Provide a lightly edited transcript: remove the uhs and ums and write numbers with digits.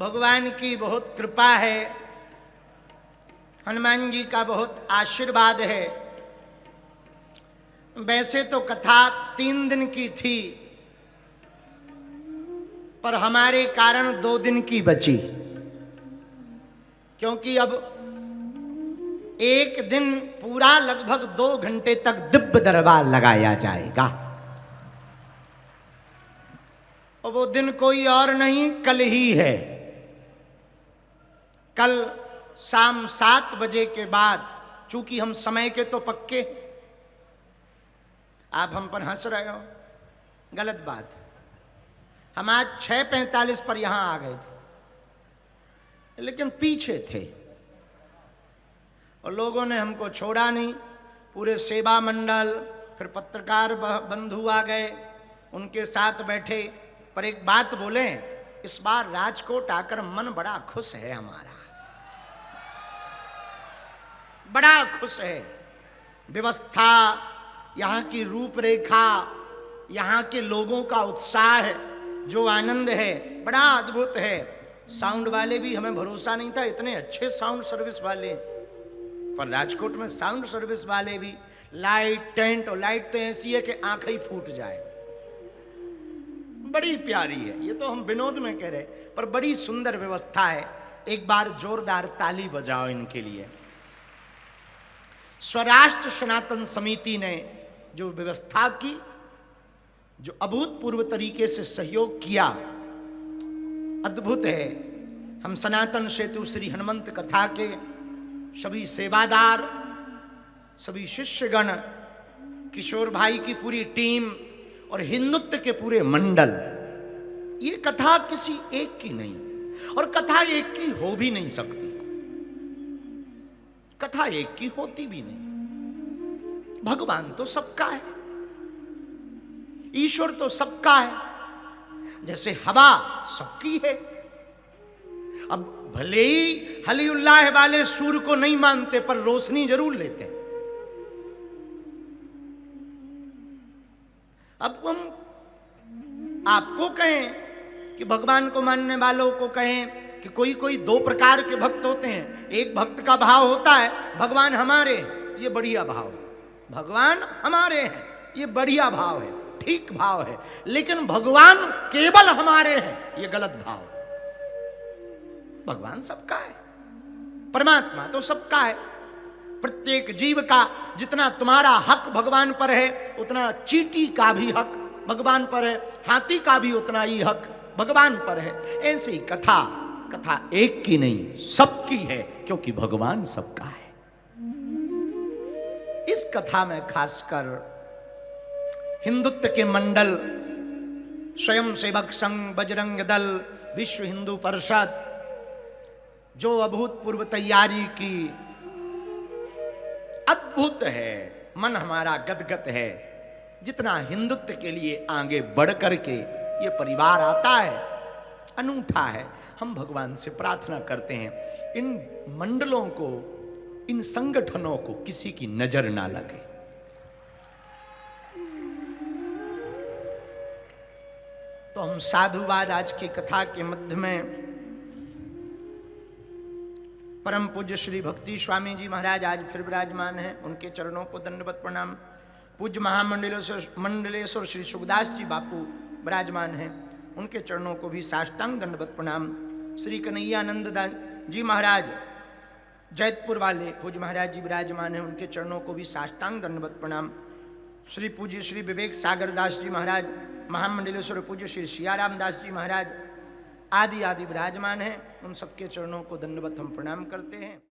भगवान की बहुत कृपा है, हनुमान जी का बहुत आशीर्वाद है। वैसे तो कथा 3 दिन की थी, पर हमारे कारण 2 दिन की बची, क्योंकि अब 1 दिन पूरा लगभग 2 घंटे तक दिव्य दरबार लगाया जाएगा। और वो दिन कोई और नहीं, कल ही है। कल शाम 7 बजे के बाद, चूंकि हम समय के तो पक्के, आप हम पर हंस रहे हो, गलत बात। हम आज 6:45 पर यहां आ गए थे, लेकिन पीछे थे और लोगों ने हमको छोड़ा नहीं। पूरे सेवा मंडल, फिर पत्रकार बंधु आ गए, उनके साथ बैठे। पर एक बात बोले, इस बार राजकोट आकर मन बड़ा खुश है हमारा, बड़ा खुश है। व्यवस्था, यहाँ की रूपरेखा, यहाँ के लोगों का उत्साह, जो आनंद है, बड़ा अद्भुत है। साउंड वाले भी, हमें भरोसा नहीं था इतने अच्छे साउंड सर्विस वाले, पर राजकोट में साउंड सर्विस वाले भी, लाइट, टेंट, और लाइट तो ऐसी है कि आंखें ही फूट जाए, बड़ी प्यारी है। ये तो हम विनोद में कह रहे, पर बड़ी सुंदर व्यवस्था है। एक बार जोरदार ताली बजाओ इनके लिए। स्वराष्ट्र सनातन समिति ने जो व्यवस्था की, जो अभूतपूर्व तरीके से सहयोग किया, अद्भुत है। हम सनातन सेतु श्री हनुमंत कथा के सभी सेवादार, सभी शिष्यगण, किशोर भाई की पूरी टीम और हिंदुत्व के पूरे मंडल, ये कथा किसी एक की नहीं, और कथा एक की हो भी नहीं सकती, कथा एक की होती भी नहीं। भगवान तो सबका है, ईश्वर तो सबका है। जैसे हवा सबकी है। अब भले ही हलीउल्लाह वाले सूर्य को नहीं मानते, पर रोशनी जरूर लेते हैं। अब हम आपको कहें कि भगवान को मानने वालों को कहें कि कोई कोई 2 प्रकार के भक्त होते हैं। एक भक्त का भाव होता है, भगवान हमारे हैं, ये बढ़िया भाव है। भगवान हमारे हैं, ये बढ़िया भाव है, ठीक भाव है। लेकिन भगवान केवल हमारे हैं, ये गलत भाव। भगवान सबका है, परमात्मा तो सबका है। प्रत्येक जीव का जितना तुम्हारा हक भगवान पर है, उतना चींटी का भी हक भगवान पर है, हाथी का भी उतना ही हक भगवान पर है। ऐसे ही कथा एक की नहीं, सबकी है, क्योंकि भगवान सबका है। इस कथा में खासकर हिंदुत्व के मंडल, स्वयं सेवक संघ, बजरंग दल, विश्व हिंदू परिषद, जो अभूतपूर्व तैयारी की, अद्भुत है। मन हमारा गदगद है। जितना हिंदुत्व के लिए आगे बढ़ करके ये परिवार आता है, अनूठा है। हम भगवान से प्रार्थना करते हैं, इन मंडलों को, इन संगठनों को किसी की नजर ना लगे। तो हम साधुवाद आज की कथा के मध्य में परम पूज्य श्री भक्ति स्वामी जी महाराज आज फिर विराजमान हैं, उनके चरणों को दंडवत प्रणाम। पूज्य मंडलेश्वर श्री सुखदास जी बापू विराजमान हैं, उनके चरणों को भी साष्टांग दंडवत प्रणाम। श्री कन्हैयानंद जी महाराज जैतपुर वाले पूज्य महाराज जी विराजमान हैं, उनके चरणों को भी साष्टांग दंडवत प्रणाम। श्री पूज्य श्री विवेक सागर दास जी महाराज, महामंडलेश्वर पूज्य श्री सियाराम दास जी महाराज आदि आदि विराजमान हैं, उन सबके चरणों को दंडवत हम प्रणाम करते हैं।